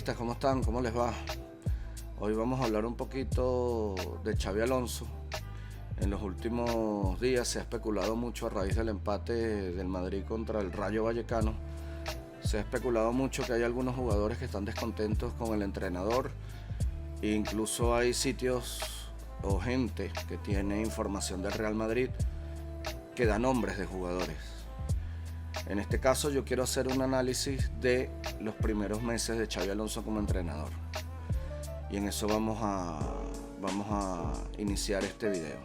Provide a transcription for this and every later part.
madridistas, ¿cómo están? ¿Cómo les va? Hoy vamos a hablar un poquito de Xabi Alonso. En los últimos días se ha especulado mucho a raíz del empate del Madrid contra el Rayo Vallecano. Se ha especulado mucho que hay algunos jugadores que están descontentos con el entrenador. E incluso hay sitios o gente que tiene información del Real Madrid que da nombres de jugadores. En este caso yo quiero hacer un análisis de los primeros meses de Xabi Alonso como entrenador. Y en eso vamos a iniciar este video.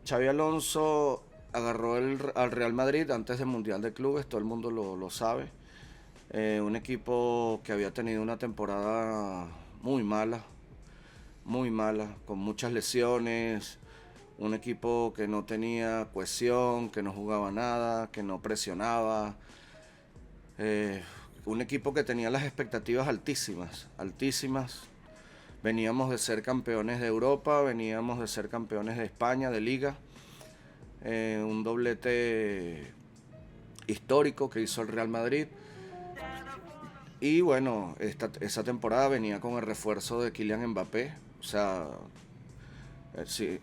Xabi Alonso agarró al Real Madrid antes del Mundial de Clubes, todo el mundo lo sabe. Un equipo que había tenido una temporada muy mala, con muchas lesiones. Un equipo que no tenía cohesión, que no jugaba nada, que no presionaba. Un equipo que tenía las expectativas altísimas. Veníamos de ser campeones de Europa, veníamos de ser campeones de España, de Liga. Un doblete histórico que hizo el Real Madrid. Y bueno, esa temporada venía con el refuerzo de Kylian Mbappé. O sea, si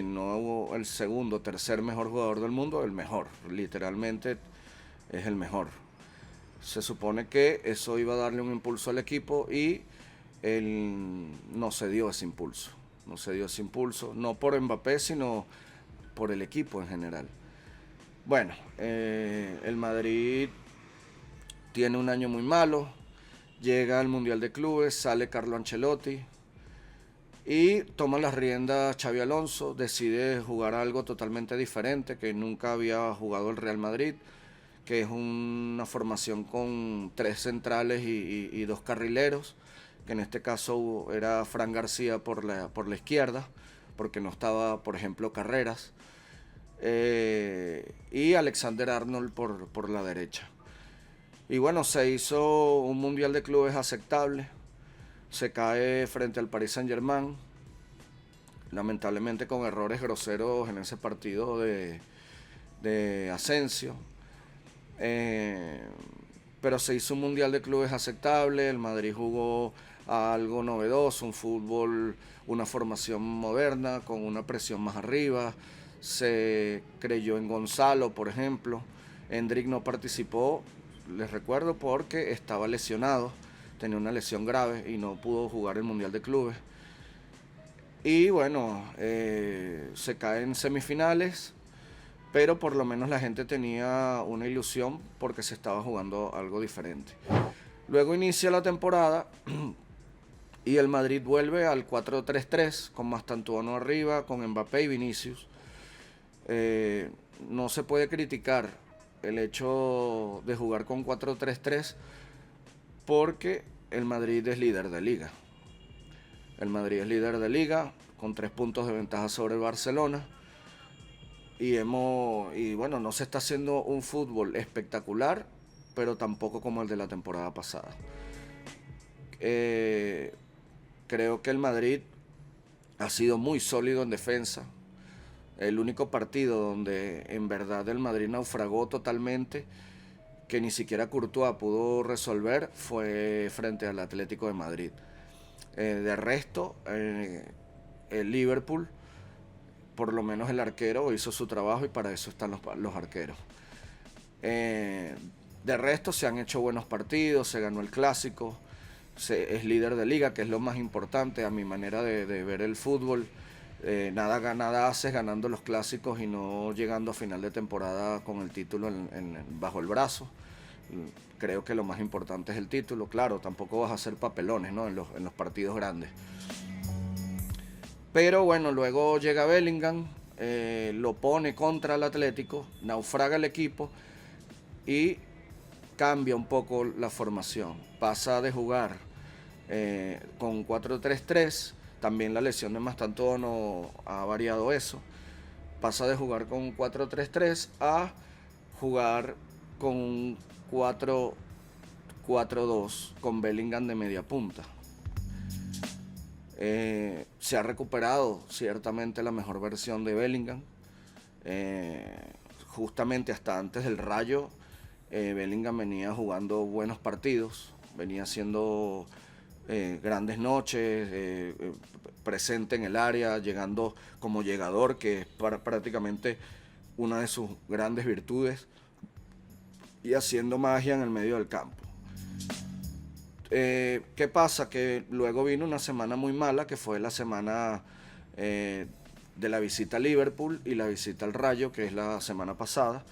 no hubo el segundo o tercer mejor jugador del mundo, el mejor. Literalmente es el mejor. Se supone que eso iba a darle un impulso al equipo y no se dio ese impulso. No por Mbappé, sino por el equipo en general. Bueno, el Madrid tiene un año muy malo. Llega al Mundial de Clubes, sale Carlo Ancelotti y toma las riendas Xabi Alonso. Decide jugar algo totalmente diferente que nunca había jugado el Real Madrid, que es una formación con 3 centrales y 2 carrileros, que en este caso era Fran García por la izquierda, porque no estaba, por ejemplo, Carreras, y Alexander Arnold por la derecha. Y bueno, se hizo un Mundial de Clubes aceptable. Se cae frente al Paris Saint-Germain, lamentablemente con errores groseros en ese partido de Asensio. Pero se hizo un Mundial de Clubes aceptable. El Madrid jugó a algo novedoso, un fútbol, una formación moderna, con una presión más arriba. Se creyó en Gonzalo, por ejemplo. Endrick no participó, les recuerdo, porque estaba lesionado, tenía una lesión grave y no pudo jugar el Mundial de Clubes. Y bueno, se cae en semifinales, pero por lo menos la gente tenía una ilusión porque se estaba jugando algo diferente. Luego inicia la temporada y el Madrid vuelve al 4-3-3 con Mastantuono arriba, con Mbappé y Vinicius. No se puede criticar el hecho de jugar con 4-3-3 porque el Madrid es líder de liga. El Madrid es líder de liga con 3 puntos de ventaja sobre el Barcelona. Y bueno, no se está haciendo un fútbol espectacular, pero tampoco como el de la temporada pasada. Creo que el Madrid ha sido muy sólido en defensa. El único partido donde en verdad el Madrid naufragó totalmente, que ni siquiera Courtois pudo resolver, fue frente al Atlético de Madrid. De resto, el Liverpool, por lo menos el arquero, hizo su trabajo y para eso están los arqueros. De resto se han hecho buenos partidos, se ganó el Clásico, es líder de liga, que es lo más importante a mi manera de ver el fútbol. Nada haces ganando los clásicos y no llegando a final de temporada con el título bajo el brazo. Creo que lo más importante es el título. Claro, tampoco vas a hacer papelones, ¿no? en los partidos grandes. Pero bueno, luego llega Bellingham, lo pone contra el Atlético, naufraga el equipo y cambia un poco la formación. Pasa de jugar con 4-3-3. También la lesión de Mastantuono ha variado eso. Pasa de jugar con 4-3-3 a jugar con un 4-4-2 con Bellingham de media punta. Se ha recuperado ciertamente la mejor versión de Bellingham. Justamente hasta antes del Rayo, Bellingham venía jugando buenos partidos. venía haciendo grandes noches, presente en el área, llegando como llegador, que es prácticamente una de sus grandes virtudes, y haciendo magia en el medio del campo. ¿Qué pasa? Que luego vino una semana muy mala, que fue la semana de la visita a Liverpool y la visita al Rayo, que es la semana pasada,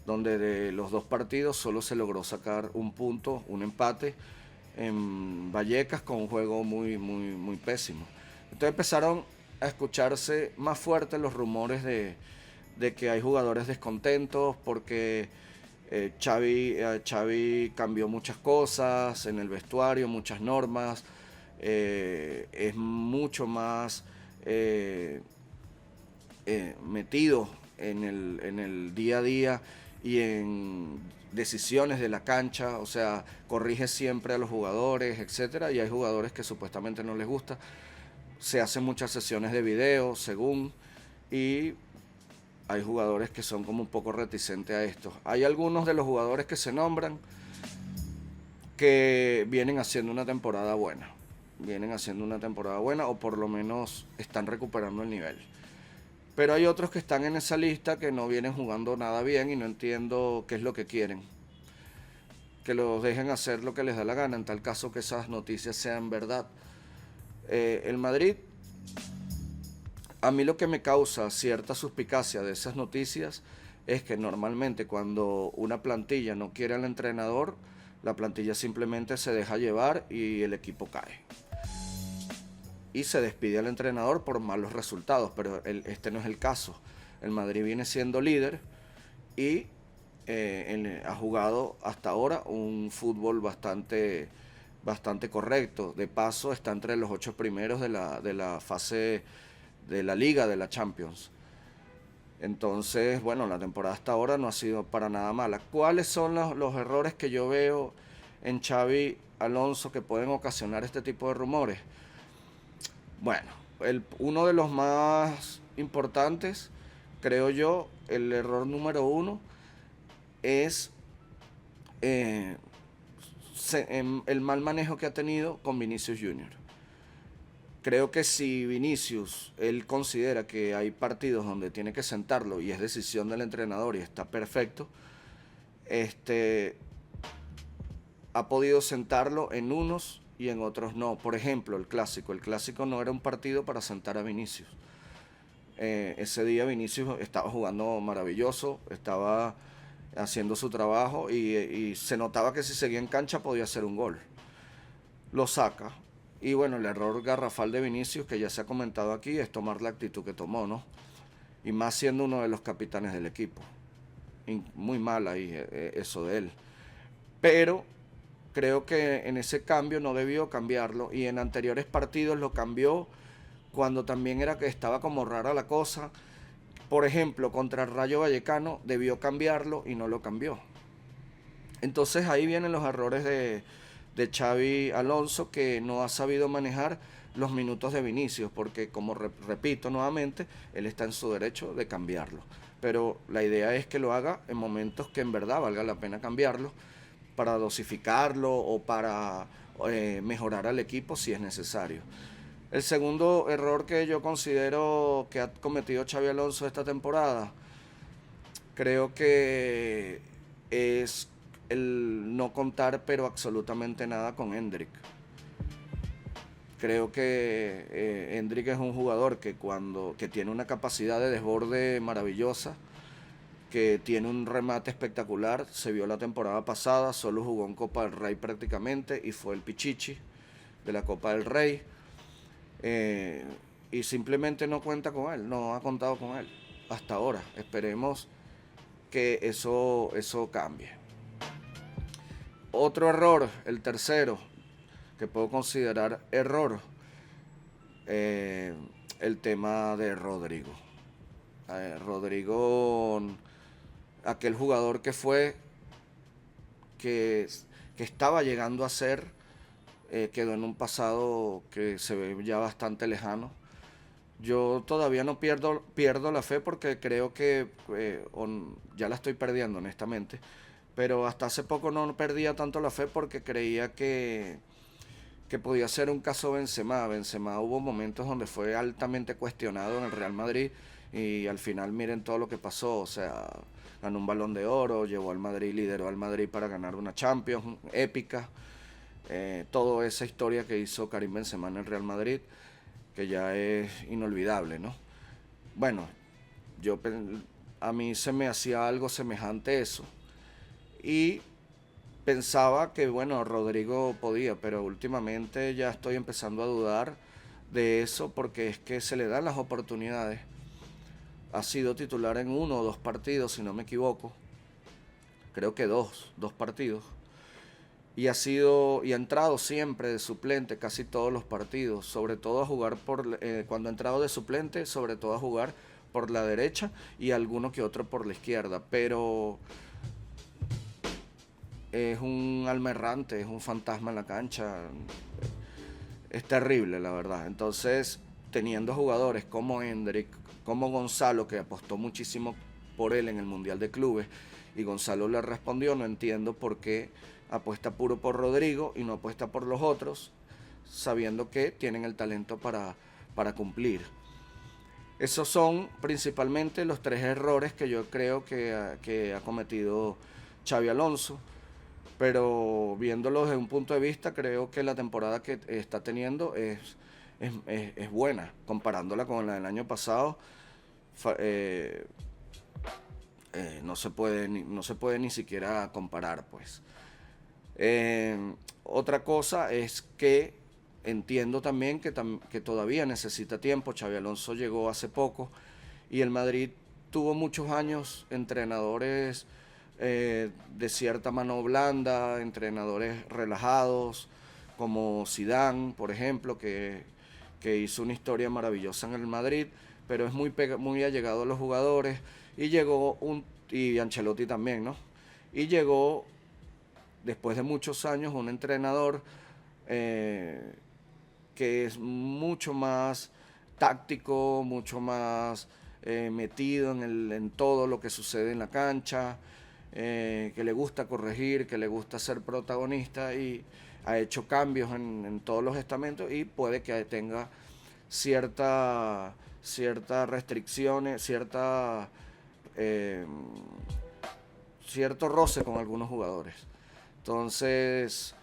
donde de los dos partidos solo se logró sacar un punto, un empate en Vallecas, con un juego muy pésimo. Entonces empezaron a escucharse más fuertes los rumores de que hay jugadores descontentos porque Xavi cambió muchas cosas en el vestuario, muchas normas, es mucho más metido en el día a día y en decisiones de la cancha, o sea, corrige siempre a los jugadores, etcétera, y hay jugadores que supuestamente no les gusta. Se hacen muchas sesiones de video, según, y hay jugadores que son como un poco reticentes a esto. Hay algunos de los jugadores que se nombran que vienen haciendo una temporada buena. Vienen haciendo una temporada buena, o por lo menos están recuperando el nivel. Pero hay otros que están en esa lista que no vienen jugando nada bien y no entiendo qué es lo que quieren. Que los dejen hacer lo que les da la gana, en tal caso que esas noticias sean verdad. El Madrid, a mí lo que me causa cierta suspicacia de esas noticias es que normalmente cuando una plantilla no quiere al entrenador, la plantilla simplemente se deja llevar y el equipo cae. Y se despide al entrenador por malos resultados, pero este no es el caso. El Madrid viene siendo líder y ha jugado hasta ahora un fútbol bastante correcto. De paso, está entre los 8 primeros de la fase de la Liga de la Champions. Entonces, bueno, la temporada hasta ahora no ha sido para nada mala. ¿Cuáles son los errores que yo veo en Xavi Alonso que pueden ocasionar este tipo de rumores? Bueno, uno de los más importantes, creo yo, el error número 1 es el mal manejo que ha tenido con Vinicius Junior. Creo que si Vinicius, él considera que hay partidos donde tiene que sentarlo y es decisión del entrenador y está perfecto, ha podido sentarlo en unos y en otros no. Por ejemplo, el clásico no era un partido para sentar a Vinicius. Ese día Vinicius estaba jugando maravilloso, estaba haciendo su trabajo y se notaba que si seguía en cancha podía hacer un gol. Lo saca. Y bueno, el error garrafal de Vinicius, que ya se ha comentado aquí, es tomar la actitud que tomó, ¿no? Y más siendo uno de los capitanes del equipo. Muy mal ahí eso de él. Pero creo que en ese cambio no debió cambiarlo, y en anteriores partidos lo cambió cuando también era que estaba como rara la cosa. Por ejemplo, contra el Rayo Vallecano debió cambiarlo y no lo cambió. Entonces ahí vienen los errores de Xavi Alonso, que no ha sabido manejar los minutos de Vinicius, porque como repito nuevamente, él está en su derecho de cambiarlo. Pero la idea es que lo haga en momentos que en verdad valga la pena cambiarlo, para dosificarlo o para mejorar al equipo si es necesario. El segundo error que yo considero que ha cometido Xavi Alonso esta temporada, creo que es el no contar pero absolutamente nada con Endrick. Creo que Endrick es un jugador que tiene una capacidad de desborde maravillosa, que tiene un remate espectacular. Se vio la temporada pasada, solo jugó en Copa del Rey prácticamente y fue el Pichichi de la Copa del Rey. Y simplemente no cuenta con él, no ha contado con él hasta ahora. Esperemos que eso cambie. Otro error, el tercero, que puedo considerar error, el tema de Rodrigo. Rodrigo, aquel jugador que fue, que estaba llegando a ser, quedó en un pasado que se ve ya bastante lejano. Yo todavía no pierdo la fe, porque creo que ya la estoy perdiendo honestamente, pero hasta hace poco no perdía tanto la fe porque creía que podía ser un caso Benzema. Benzema hubo momentos donde fue altamente cuestionado en el Real Madrid y al final miren todo lo que pasó, o sea, ganó un Balón de Oro, llevó al Madrid, lideró al Madrid para ganar una Champions épica, toda esa historia que hizo Karim Benzema en el Real Madrid, que ya es inolvidable, ¿no? Bueno, yo a mí se me hacía algo semejante a eso y pensaba que, bueno, Rodrigo podía, pero últimamente ya estoy empezando a dudar de eso porque es que se le dan las oportunidades. Ha sido titular en 1 o 2 partidos, si no me equivoco. Creo que dos partidos. Y ha entrado siempre de suplente casi todos los partidos, sobre todo a jugar cuando ha entrado de suplente, sobre todo a jugar por la derecha y alguno que otro por la izquierda, pero es un alma errante, es un fantasma en la cancha, es terrible la verdad. Entonces, teniendo jugadores como Endrick, como Gonzalo, que apostó muchísimo por él en el Mundial de Clubes, y Gonzalo le respondió, no entiendo por qué apuesta puro por Rodrigo y no apuesta por los otros, sabiendo que tienen el talento para cumplir. Esos son principalmente los 3 errores que yo creo que ha cometido Xabi Alonso, pero viéndolo desde un punto de vista, creo que la temporada que está teniendo es buena, comparándola con la del año pasado. No se puede ni siquiera comparar, pues. Otra cosa es que entiendo también que todavía necesita tiempo. Xabi Alonso llegó hace poco y el Madrid tuvo muchos años entrenadores de cierta mano blanda, entrenadores relajados, como Zidane, por ejemplo, que hizo una historia maravillosa en el Madrid, pero es muy allegado a los jugadores, y Ancelotti también, ¿no? Y llegó, después de muchos años, un entrenador que es mucho más táctico, mucho más metido en todo lo que sucede en la cancha, que le gusta corregir, que le gusta ser protagonista y ha hecho cambios en todos los estamentos y puede que tenga ciertas restricciones, cierto roce con algunos jugadores. Entonces,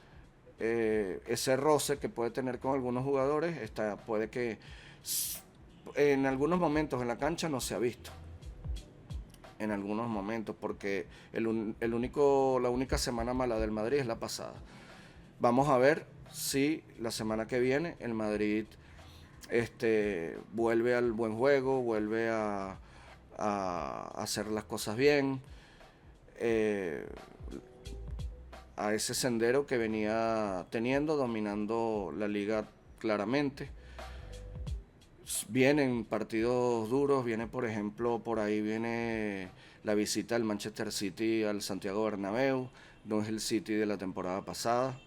ese roce que puede tener con algunos jugadores puede que en algunos momentos en la cancha no se ha visto. En algunos momentos, porque la única semana mala del Madrid es la pasada. Vamos a ver si la semana que viene el Madrid vuelve al buen juego, vuelve a hacer las cosas bien, a ese sendero que venía teniendo, dominando la liga claramente. Vienen partidos duros, viene por ejemplo, por ahí viene la visita del Manchester City al Santiago Bernabéu, no es el City de la temporada pasada,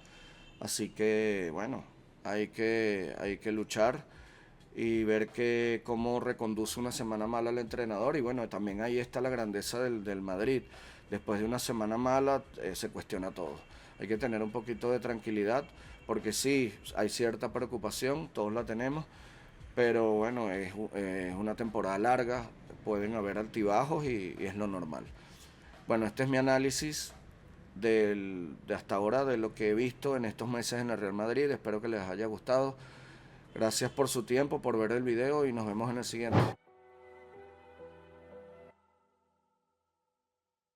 así que bueno, hay que luchar y ver cómo reconduce una semana mala al entrenador, y bueno, también ahí está la grandeza del Madrid. Después de una semana mala se cuestiona todo. Hay que tener un poquito de tranquilidad, porque sí, hay cierta preocupación, todos la tenemos, pero bueno, es una temporada larga, pueden haber altibajos y es lo normal. Bueno, este es mi análisis de hasta ahora de lo que he visto en estos meses en el Real Madrid. Espero que les haya gustado. Gracias por su tiempo, por ver el video y nos vemos en el siguiente.